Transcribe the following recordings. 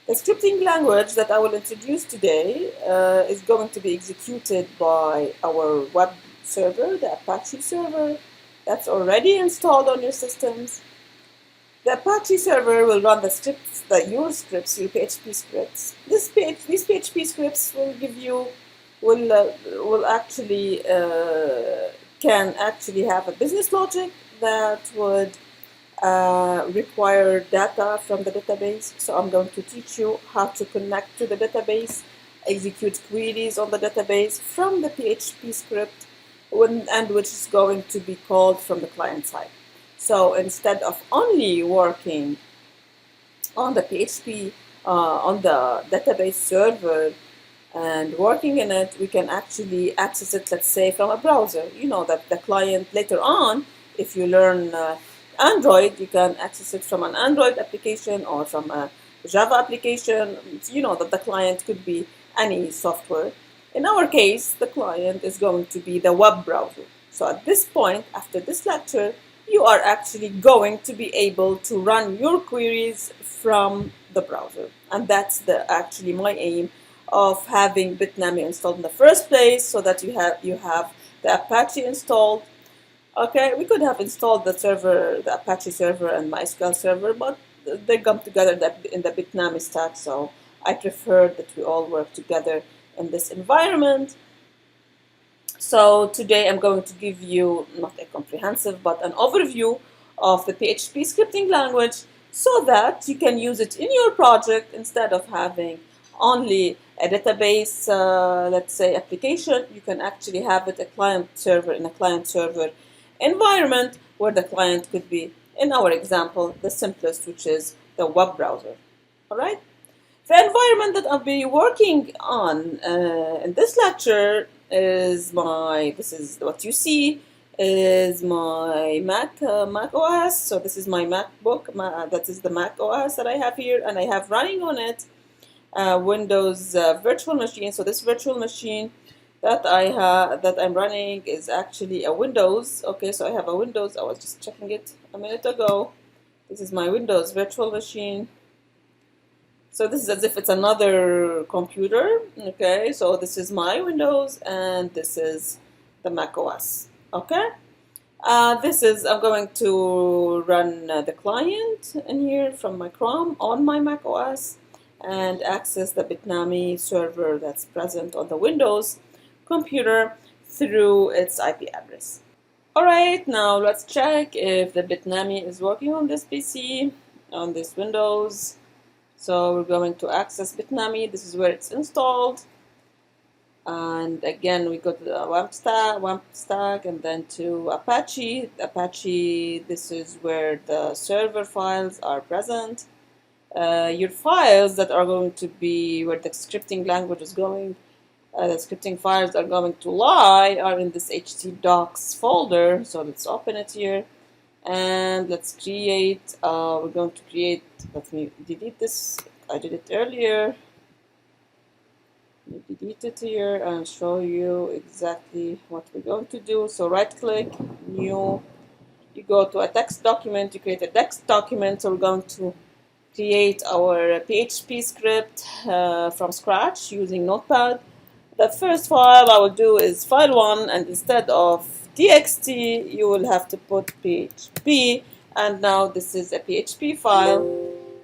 The scripting language that I will introduce today is going to be executed by our web server, the Apache server, that's already installed on your systems. The Apache server will run the scripts, your scripts, your PHP scripts. These PHP scripts will give you, will actually can actually have a business logic that would require data from the database. So I'm going to teach you how to connect to the database, execute queries on the database from the PHP script, and which is going to be called from the client side. So instead of only working on the PHP, on the database server and working in it, we can actually access it, let's say, from a browser. You know that the client later on, if you learn Android, you can access it from an Android application or from a Java application. You know that the client could be any software. In our case, the client is going to be the web browser. So at this point, after this lecture, you are actually going to be able to run your queries from the browser. And that's actually my aim of having Bitnami installed in the first place, so that you have the Apache installed. Okay, we could have installed the server, the Apache server and MySQL server, but they come together in the Bitnami stack, so I prefer that we all work together in this environment. So today I'm going to give you not a comprehensive but an overview of the PHP scripting language, so that you can use it in your project instead of having only a database, let's say, application. You can actually have it a client server in a client server environment, where the client could be, in our example, the simplest, which is the web browser. All right. The environment that I'll be working on in this lecture is this is what you see, is my Mac OS. So this is my MacBook, that is the Mac OS that I have here, and I have running on it Windows virtual machine. So this virtual machine that I'm running is actually a Windows. Okay, so I have a Windows. I was just checking it a minute ago. This is my Windows virtual machine. So this is as if it's another computer. Okay, so this is my Windows and this is the Mac OS. Okay, I'm going to run the client in here from my Chrome on my Mac OS and access the Bitnami server that's present on the Windows computer through its IP address. Alright, now let's check if the Bitnami is working on this PC, on this Windows. So we're going to access Bitnami. This is where it's installed. And again, we go to the WAMP stack, and then to Apache. Apache, this is where the server files are present. Your files that are going to be where the scripting language is going, the scripting files are going to lie, are in this htdocs folder. So let's open it here. And let's create, we're going to create, let me delete this, I did it earlier. Let me delete it here and show you exactly what we're going to do. So right click, new, you go to a text document, you create a text document. So we're going to create our PHP script from scratch using Notepad. The first file I will do is file1, and instead of txt, you will have to put php, and now this is a PHP file.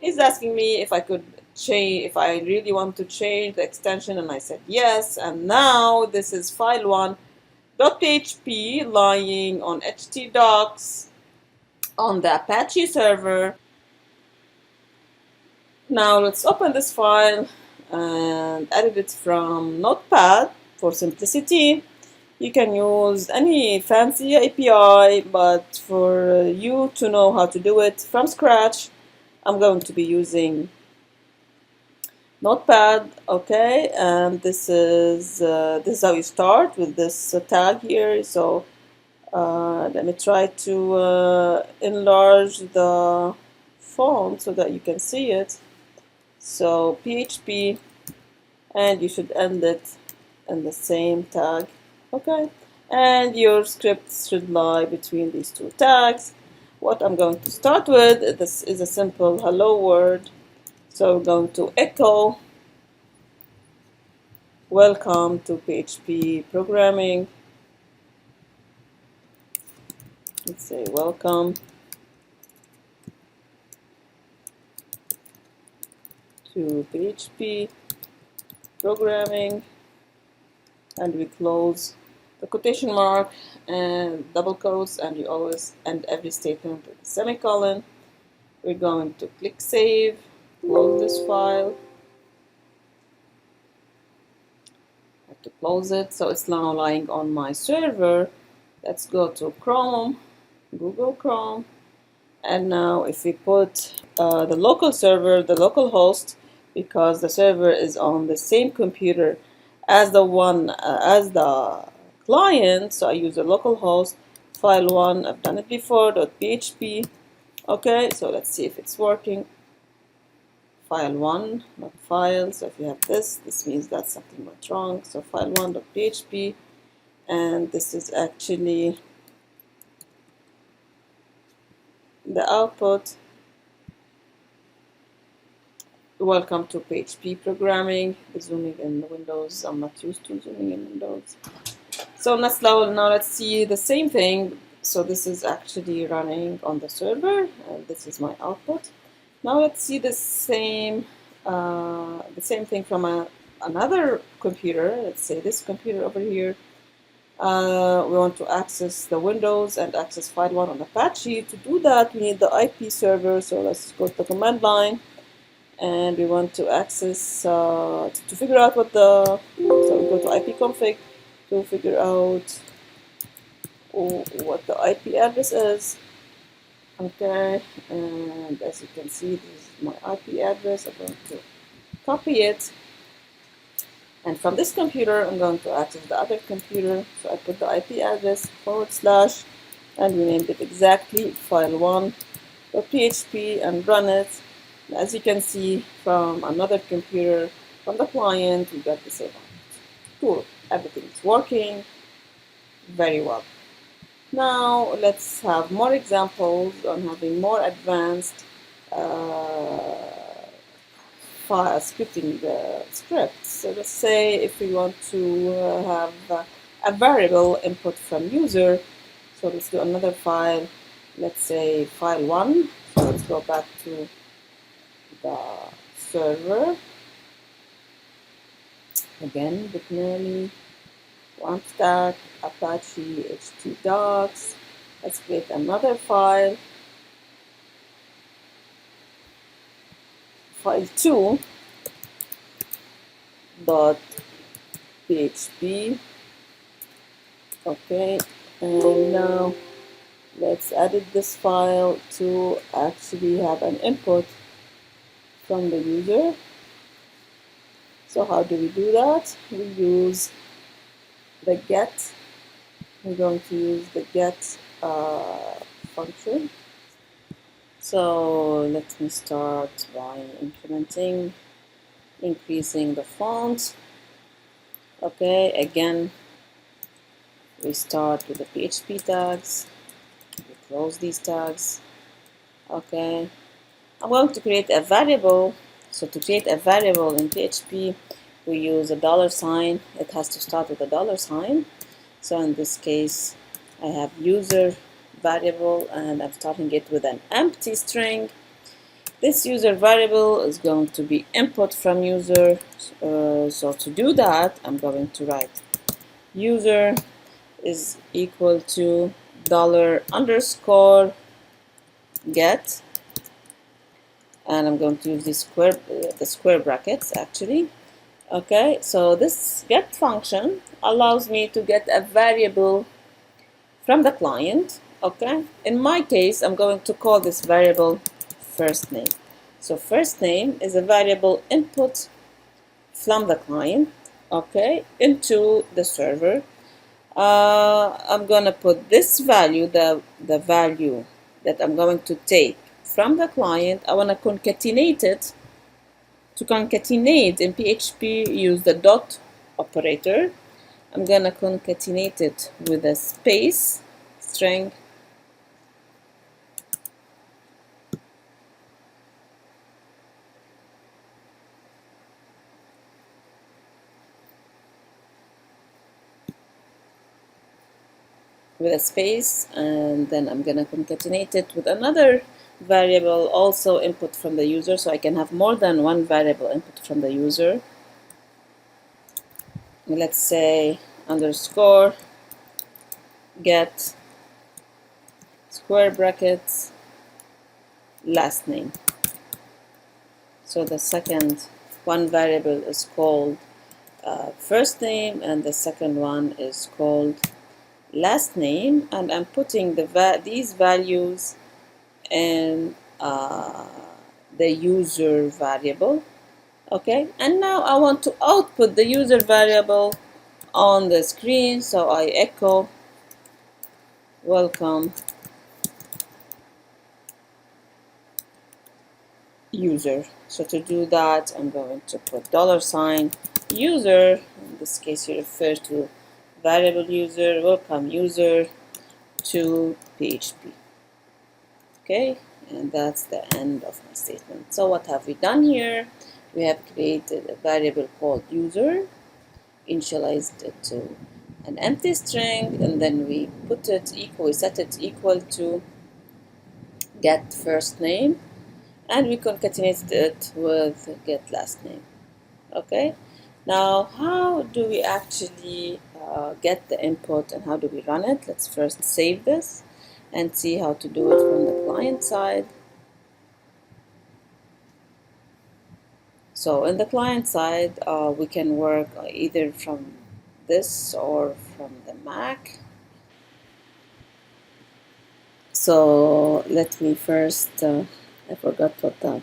He's asking me if I could change, if I really want to change the extension, and I said yes, and now this is file1.php lying on htdocs on the Apache server. Now let's open this file and edit it from Notepad for simplicity. You can use any fancy API, but for you to know how to do it from scratch, I'm going to be using Notepad. Okay, and this is how you start with this tag here. So let me try to enlarge the font so that you can see it. So PHP, and you should end it in the same tag. Okay, and your scripts should lie between these two tags. What I'm going to start with, this is a simple hello world. So we're going to echo welcome to PHP programming. Let's say welcome to PHP programming, and we close the quotation mark and double quotes, and you always end every statement with a semicolon. We're going to click save, close this file. I have to close it, so it's now lying on my server. Let's go to Chrome, Google Chrome, and now if we put the local server, the local host, because the server is on the same computer as the client, so I use a local host, file1, I've done it before, .php. Okay, so let's see if it's working. File1, not file, so if you have this means that something went wrong. So file1.php, and this is actually the output. Welcome to PHP programming. Zooming in Windows, I'm not used to zooming in Windows. So now let's see the same thing. So this is actually running on the server, and this is my output. Now let's see the same thing from another computer. Let's say this computer over here. We want to access the Windows and access file1 on Apache. To do that, we need the IP server. So let's go to the command line, and we want to access to figure out what so we go to ipconfig to figure out what the IP address is. Okay, and as you can see, this is my IP address. I'm going to copy it, and from this computer I'm going to access the other computer. So I put the IP address / and we named it exactly file1.php and run it. As you can see, from another computer, from the client, we got the same output. Cool, everything is working very well. Now let's have more examples on having more advanced scripting scripts. So let's say if we want to have a variable input from user. So let's do another file. Let's say file1. So let's go back to the server. Again, bitnami, stack, Apache, htdocs. Let's create another file. File2 .php. Okay, and now let's edit this file to actually have an input from the user. So how do we do that? We use the get. We're going to use the get function. So let me start by increasing the font. Okay, again, we start with the PHP tags. We close these tags. Okay, I'm going to create a variable. So to create a variable in PHP, we use a $sign. It has to start with a $sign. So in this case, I have user variable, and I'm starting it with an empty string. This user variable is going to be input from user. So to do that, I'm going to write user is equal to $_ get, and I'm going to use the square brackets actually. Okay, so this get function allows me to get a variable from the client. Okay, in my case, I'm going to call this variable first name. So first name is a variable input from the client, okay, into the server. I'm gonna put this value, the value that I'm going to take from the client. I want to concatenate it. To concatenate in PHP, use the dot operator. I'm gonna concatenate it with a space string. with a space, and then I'm gonna concatenate it with another variable also input from the user, so I can have more than one variable input from the user. Let's say underscore get square brackets last name. So the second one variable is called first name, and the second one is called last name, and I'm putting these values in the user variable. Okay, and now I want to output the user variable on the screen, so I echo welcome user. So to do that, I'm going to put $user. In this case, you refer to variable user, welcome user to PHP. Okay, and that's the end of my statement. So what have we done here? We have created a variable called user, initialized it to an empty string, and then we set it equal to get first name, and we concatenated it with get last name. Okay, now how do we actually get the input and how do we run it? Let's first save this and see how to do it from the client side. So in the client side, we can work either from this or from the Mac. So let me first, I forgot what the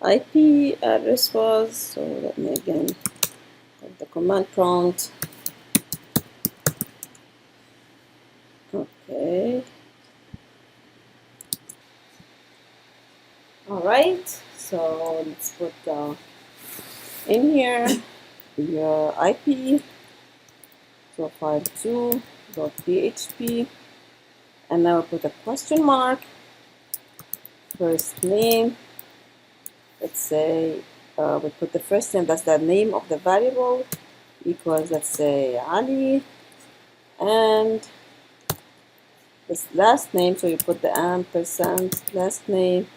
IP address was, so let me again put the command prompt. Okay. All right, so let's put in here your IP profile2.php, and now put a question mark, first name. Let's say we put the first name, that's the name of the variable, equals, let's say, Ali, and this last name, so you put the ampersand, last name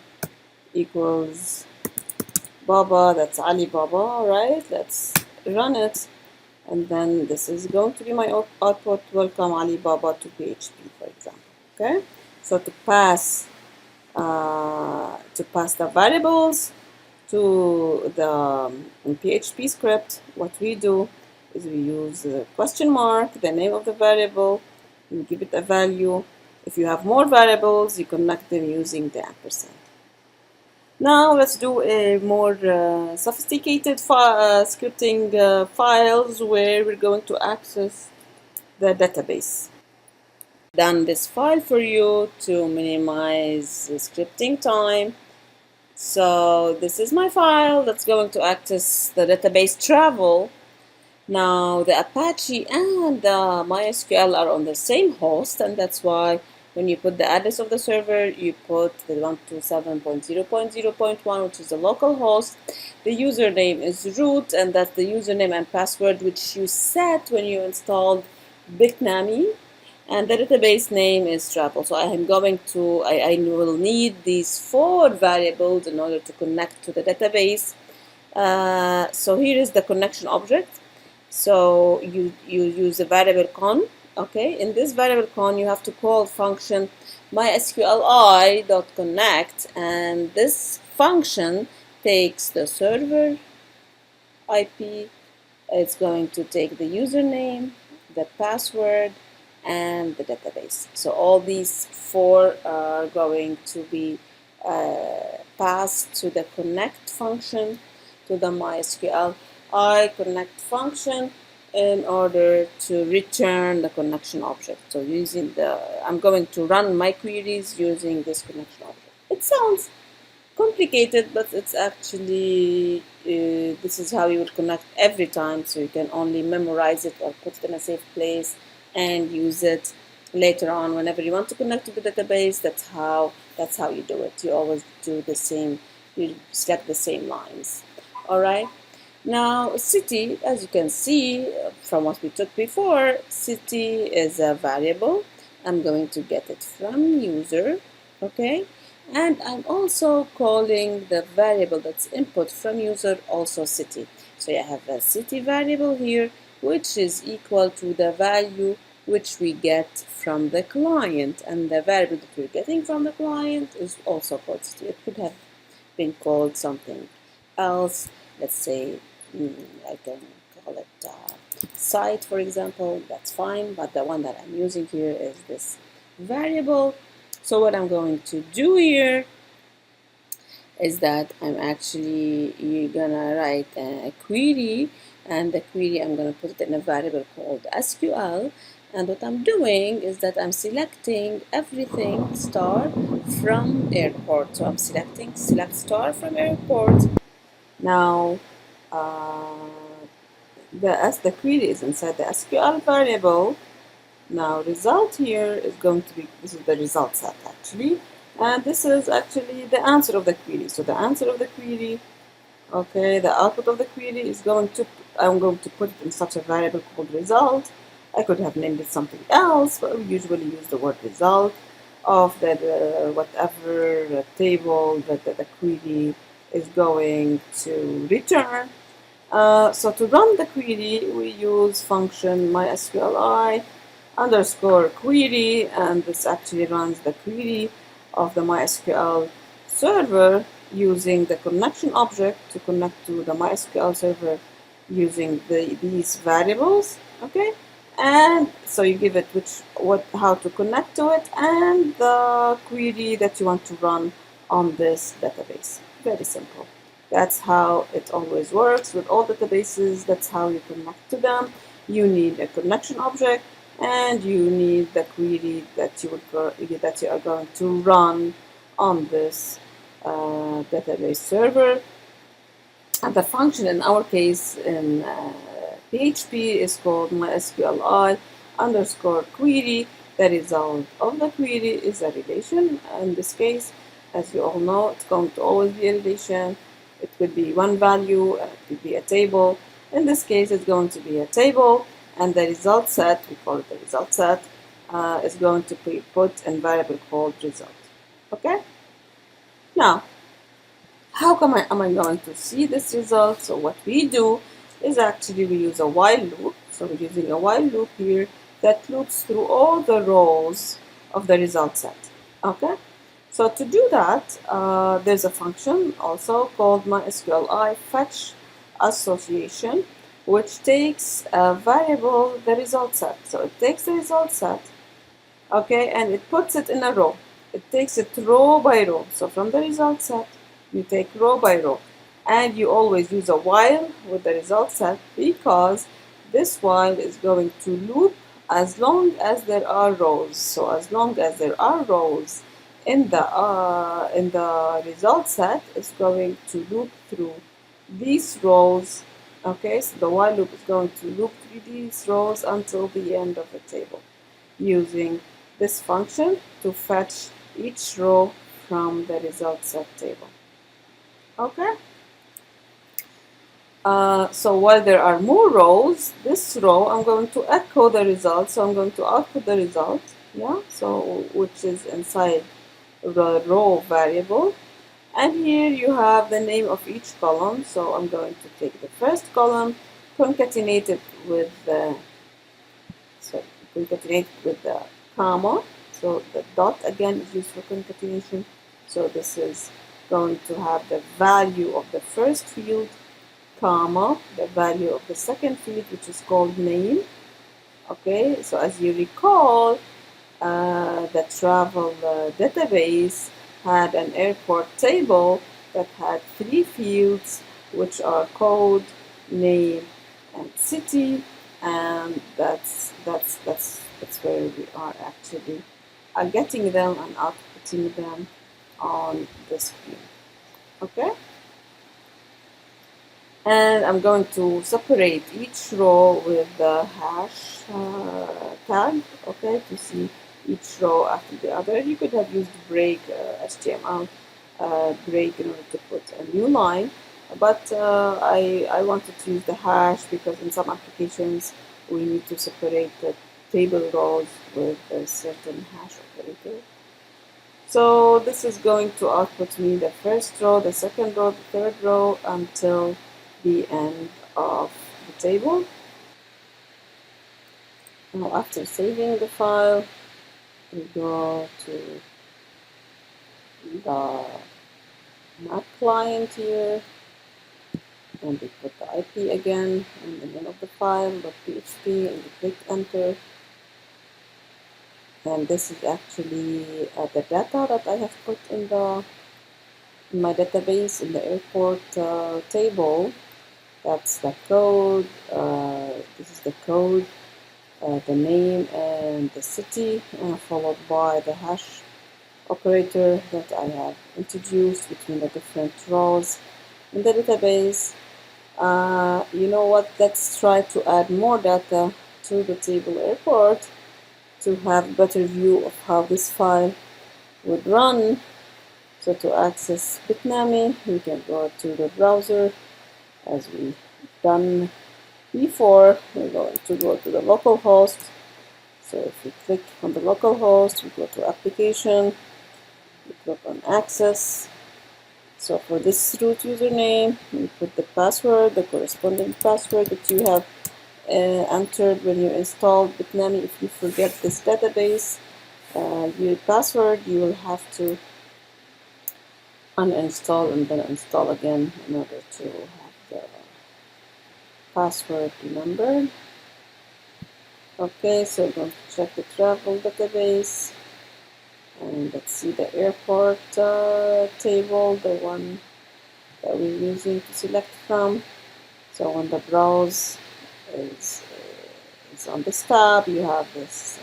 equals Baba, that's Ali Baba. All right, let's run it, and then this is going to be my output, welcome Ali Baba to PHP, for example. Okay, so to pass the variables to the PHP script, what we do is we use the question mark, the name of the variable, you give it a value. If you have more variables, you connect them using the ampersand. Now let's do a more sophisticated scripting files where we're going to access the database. Done this file for you to minimize the scripting time. So this is my file that's going to access the database travel. Now the Apache and the MySQL are on the same host, and that's why when you put the address of the server, you put the 127.0.0.1, which is the local host. The username is root, and that's the username and password which you set when you installed Bitnami. And the database name is travel. So I will need these 4 variables in order to connect to the database. So here is the connection object. So you use a variable con. Okay, in this variable con, you have to call function mysqli.connect, and this function takes the server IP. It's going to take the username, the password, and the database. So all these 4 are going to be passed to the connect function, to the MySQL connect function, in order to return the connection object. So I'm going to run my queries using this connection object. It sounds complicated, but it's actually this is how you would connect every time, so you can only memorize it or put it in a safe place and use it later on whenever you want to connect to the database. That's how you do it. You always do the same, you select the same lines. All right, now city, as you can see from what we took before, city is a variable, I'm going to get it from user, okay? And I'm also calling the variable that's input from user also city. So I have a city variable here, which is equal to the value which we get from the client, and the variable that we're getting from the client is also called city. It could have been called something else. Let's say I can call it site, for example. That's fine, but the one that I'm using here is this variable. So what I'm going to do here is that I'm actually gonna write a query, and the query I'm gonna put it in a variable called SQL. And what I'm doing is that I'm selecting everything star from airport. So I'm selecting select star from airport. Now as the query is inside the SQL variable, now result here is going to be, this is the result set actually, and this is actually the answer of the query. So the answer of the query, okay, the output of the query is going to, I'm going to put it in such a variable called result. I could have named it something else, but we usually use the word result of the whatever table that the query is going to return. So to run the query, we use function mysqli underscore query, and this actually runs the query of the MySQL server using the connection object to connect to the MySQL server using these variables, okay? And so you give it how to connect to it and the query that you want to run on this database. Very simple. That's how it always works with all databases. That's how you connect to them. You need a connection object, and you need the query that you are going to run on this database server. And the function in our case in PHP is called mysqli underscore query. The result of the query is a relation. In this case, as you all know, it's going to always be a relation. It could be one value, it could be a table. In this case, it's going to be a table, and the result set, we call it the result set, is going to be put in variable called result. Okay? Now, how am I going to see this result? So what we do is actually we use a while loop. So we're using a while loop here that loops through all the rows of the result set. Okay? So to do that, there's a function also called mysqli fetch association, which takes a variable, the result set. So it takes the result set, okay, and it puts it in a row. It takes it row by row. So from the result set, you take row by row, and you always use a while with the result set because this while is going to loop as long as there are rows. So as long as there are rows in the result set, is going to loop through these rows. Okay, so the while loop is going to loop through these rows until the end of the table, using this function to fetch each row from the result set table. Okay. So while there are more rows, this row I'm going to echo the result. So I'm going to output the result, yeah. So which is inside the row variable, and here you have the name of each column. So I'm going to take the first column, concatenate it with the comma. So the dot again is used for concatenation. So this is going to have the value of the first field, comma, the value of the second field, which is called name. Okay, so as you recall, the travel database had an airport table that had three fields, which are code, name, and city, and that's where we are actually getting them and outputting them on the screen. Okay. And I'm going to separate each row with the hash tag, okay, to see each row after the other. You could have used break, HTML break in order to put a new line, but I wanted to use the hash because in some applications we need to separate table rows with a certain hash operator. So this is going to output me the first row, the second row, the third row until the end of the table. Now after saving the file, we go to the Mac client here and we put the IP again and the name of the file, .php, and we click enter. And this is actually the data that I have put in my database in the airport table. That's the code. This is the code, the name and the city, followed by the hash operator that I have introduced between the different rows in the database. You know what? Let's try to add more data to the table airport to have a better view of how this file would run. So to access Bitnami, we can go to the browser as we've done before. We're going to go to the local host. So if we click on the local host, we go to application, we click on access. So for this root username, you put the password, the corresponding password that you have entered when you installed Bitnami. If you forget this database, your password, you will have to uninstall and then install again in order to have the password remembered. Okay, so I'm going to check the travel database and let's see the airport table, the one that we're using to select from. So when the browse is on this tab, you have this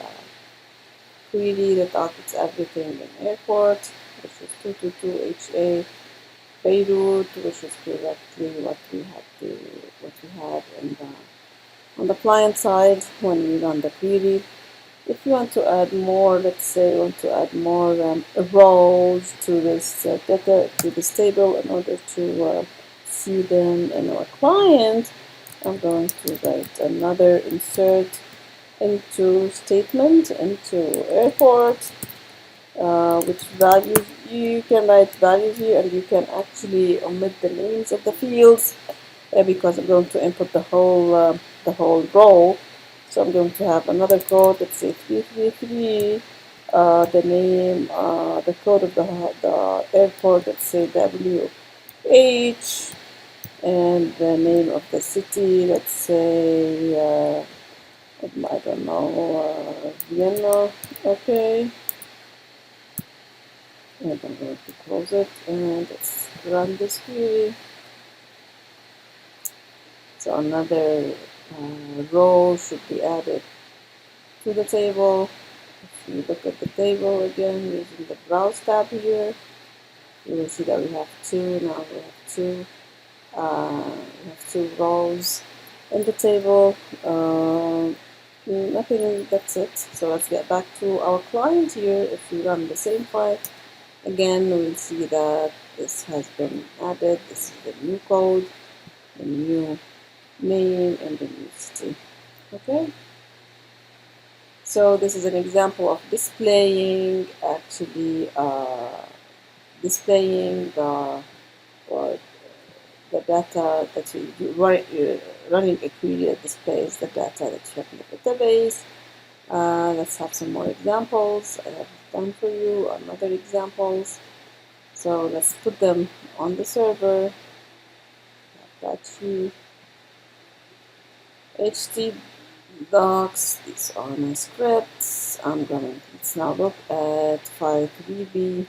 query that outputs everything in airport, which is 222HA Beirut, which is correctly what we had on the client side when we run the query. If you want to add more, let's say you want to add more rows to this data, to this table in order to see them in our client, I'm going to write another insert into statement into airport, which values you can write values here, and you can actually omit the names of the fields because I'm going to input the whole row. So I'm going to have another code, let's say 333, the name, the code of the airport, let's say WH, and the name of the city, let's say, I don't know, Vienna, okay. And I'm going to close it and let's run this query. So another row should be added to the table. If you look at the table again using the browse tab here, you will see that we have two. Now we have two rows in the table. Nothing, that's it. So let's get back to our client here. If we run the same file again, we'll see that this has been added. This is the new code, the new name, and the new city. Okay. So this is an example of displaying displaying the data that running a query that displays the data that you have in the database. Let's have some more examples. I have done for you another examples. So let's put them on the server. Apache HT docs, these are my scripts. Let's now look at file 3b.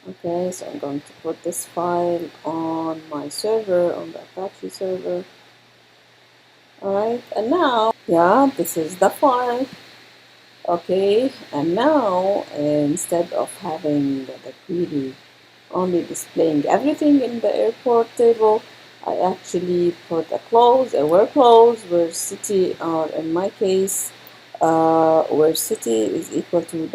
Okay, so I'm going to put this file on my server, on the Apache server. Alright, and now, yeah, this is the file. Okay, and now instead of having the query only displaying everything in the airport table, I actually put a clause, a where clause, where city, or in my case, where city is equal to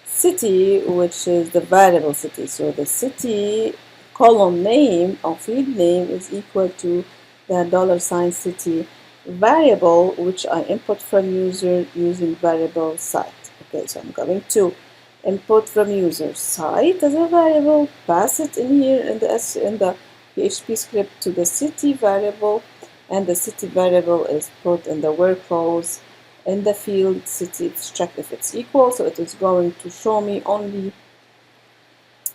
$city, which is the variable city. So the city column name or field name is equal to the $city variable, which I input from user using variable site. Okay, so I'm going to input from user site as a variable, pass it in here in the PHP script to the city variable, and the city variable is put in the where clause in the field city. It's checked if it's equal, so it is going to show me only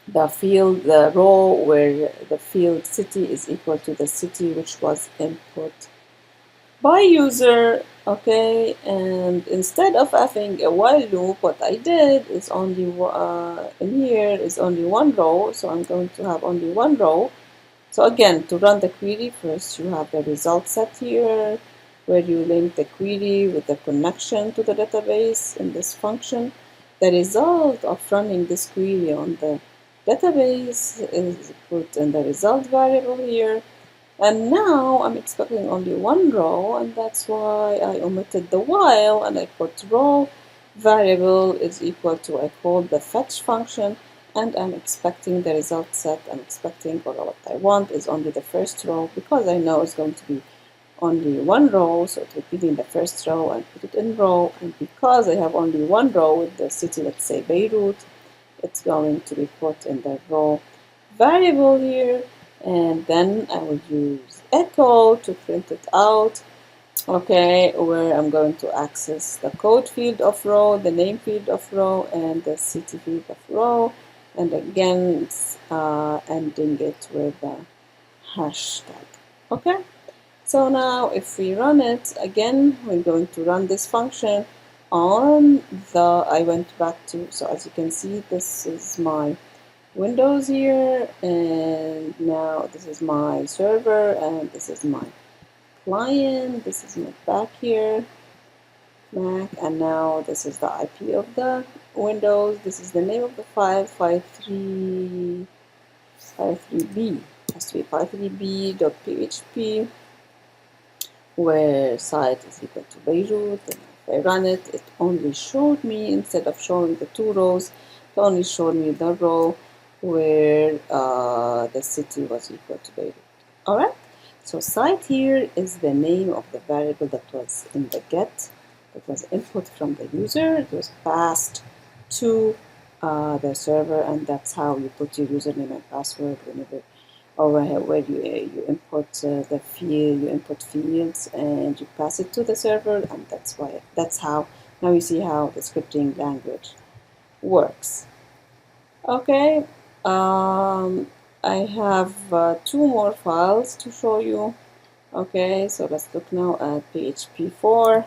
the field, the row where the field city is equal to the city which was input by user. Okay, and instead of having a while loop, what I did is only in here is only one row, so I'm going to have only one row. So again, to run the query, first you have the result set here, where you link the query with the connection to the database in this function. The result of running this query on the database is put in the result variable here. And now I'm expecting only one row, and that's why I omitted the while and I put row variable is equal to, I call the fetch function, and I'm expecting the result set. I'm expecting, or what I want is only the first row, because I know it's going to be only one row, so it will give me the first row and put it in row. And because I have only one row with the city, let's say Beirut, it's going to be put in the row variable here, and then I will use echo to print it out. Okay, where I'm going to access the code field of row, the name field of row, and the city field of row, and again it's ending it with a hashtag. Okay, so now if we run it again, we're going to run this function on the, I went back to, so as you can see, this is my Windows here, and now this is my server, and this is my client, this is my back here, Mac, and now this is the IP of the Windows, this is the name of the file, 53b, has to be 53b.php, where site is equal to Beirut, and if I run it, it only showed me, instead of showing the two rows, it only showed me the row where the city was equal to Beirut. Alright, so site here is the name of the variable that was in the get, that was input from the user, it was passed to the server, and that's how you put your username and password whenever, or where you input the field, you input fields and you pass it to the server, and that's how, now you see how the scripting language works. Okay, I have two more files to show you. Okay, so let's look now at PHP 4.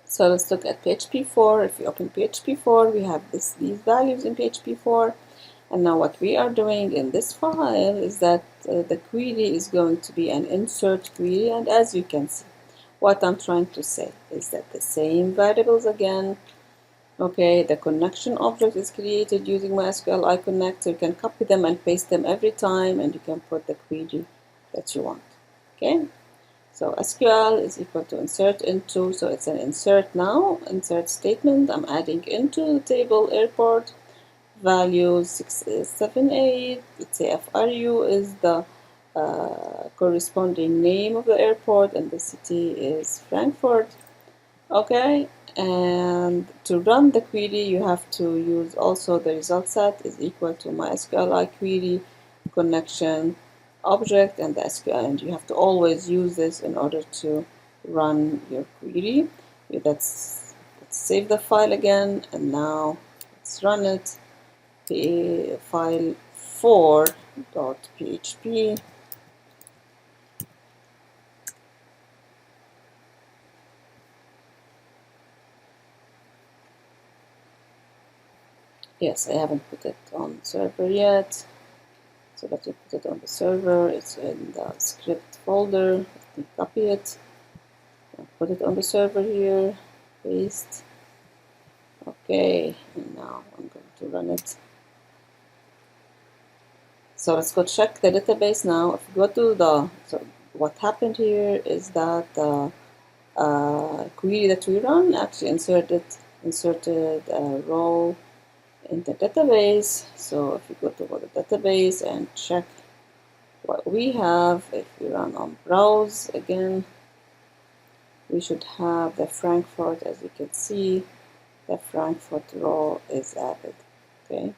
So let's look at PHP 4. If you open PHP 4, we have these values in PHP 4. And now what we are doing in this file is that the query is going to be an insert query. And as you can see, what I'm trying to say is that the same variables again. Okay, the connection object is created using MySQL iConnect. So you can copy them and paste them every time, and you can put the query that you want. Okay, so SQL is equal to insert into, so it's an insert now, insert statement. I'm adding into the table airport value 678. Let's say FRU is the corresponding name of the airport, and the city is Frankfurt. Okay, and to run the query, you have to use also the result set is equal to MySQL query connection object and the SQL, and you have to always use this in order to run your query. Let's save the file again, and now let's run it. The file 4.php. Yes, I haven't put it on server yet. So let me put it on the server. It's in the script folder. Let me copy it. I'll put it on the server here. Paste. Okay, and now I'm going to run it. So let's go check the database now. If you go to the, so what happened here is that the query that we run actually inserted a row in the database. So if we go to the database and check what we have, if we run on browse again, we should have the Frankfurt. As you can see, the Frankfurt row is added. Okay.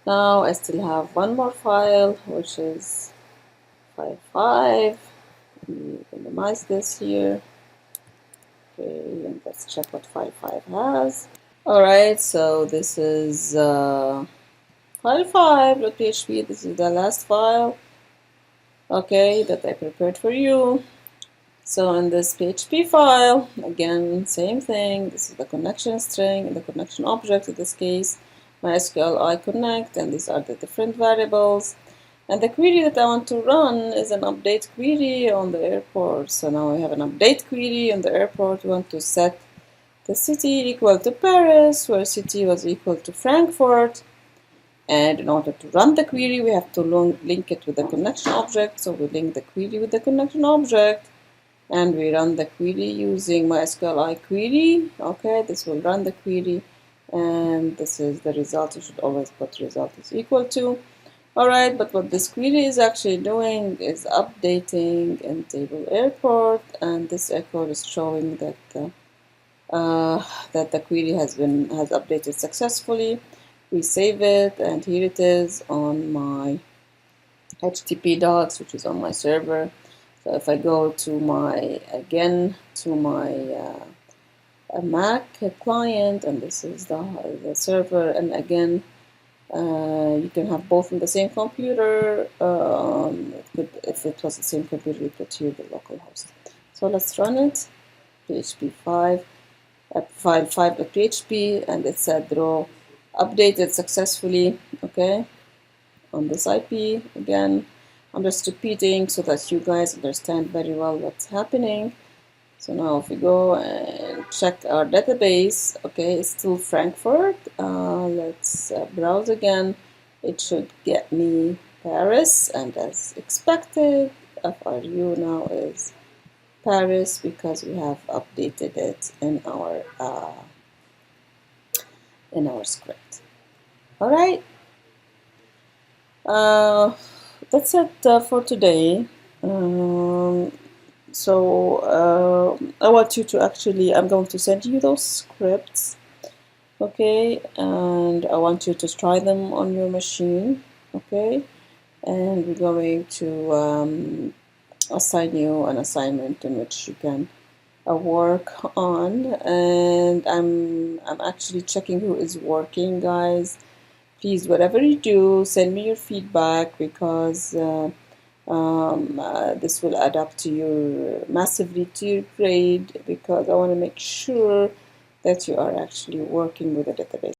Now I still have one more file, which is file 5. Let me minimize this here. Okay, and let's check what file 5 has. Alright, so this is file 5.php. This is the last file, okay, that I prepared for you. So in this PHP file, again, same thing. This is the connection string and the connection object, in this case, MySQL I connect, and these are the different variables. And the query that I want to run is an update query on the airport. So now we have an update query on the airport. We want to set the city equal to Paris, where city was equal to Frankfurt. And in order to run the query, we have to link it with the connection object. So we link the query with the connection object, and we run the query using MySQL query. Okay, this will run the query, and this is the result. You should always put result is equal to. Alright, but what this query is actually doing is updating in table airport, and this echo is showing that the query has updated successfully. We save it, and here it is on my HTTP docs, which is on my server. So if I go to my Mac client, and this is the server, and again, you can have both on the same computer. If it was the same computer, you put here the local host. So let's run it. PHP 5, file 5.php, and it said row updated successfully. Okay, on this IP again. I'm just repeating so that you guys understand very well what's happening. So now if we go and check our database, okay, it's still Frankfurt. Let's browse again. It should get me Paris, and as expected, FRU now is Paris because we have updated it in our script. All right. That's it for today. I want you to actually, I'm going to send you those scripts, okay, and I want you to try them on your machine, okay, and we're going to assign you an assignment in which you can work on, and I'm actually checking who is working, guys. Please, whatever you do, send me your feedback, because this will add up to massively to your grade, because I want to make sure that you are actually working with a database.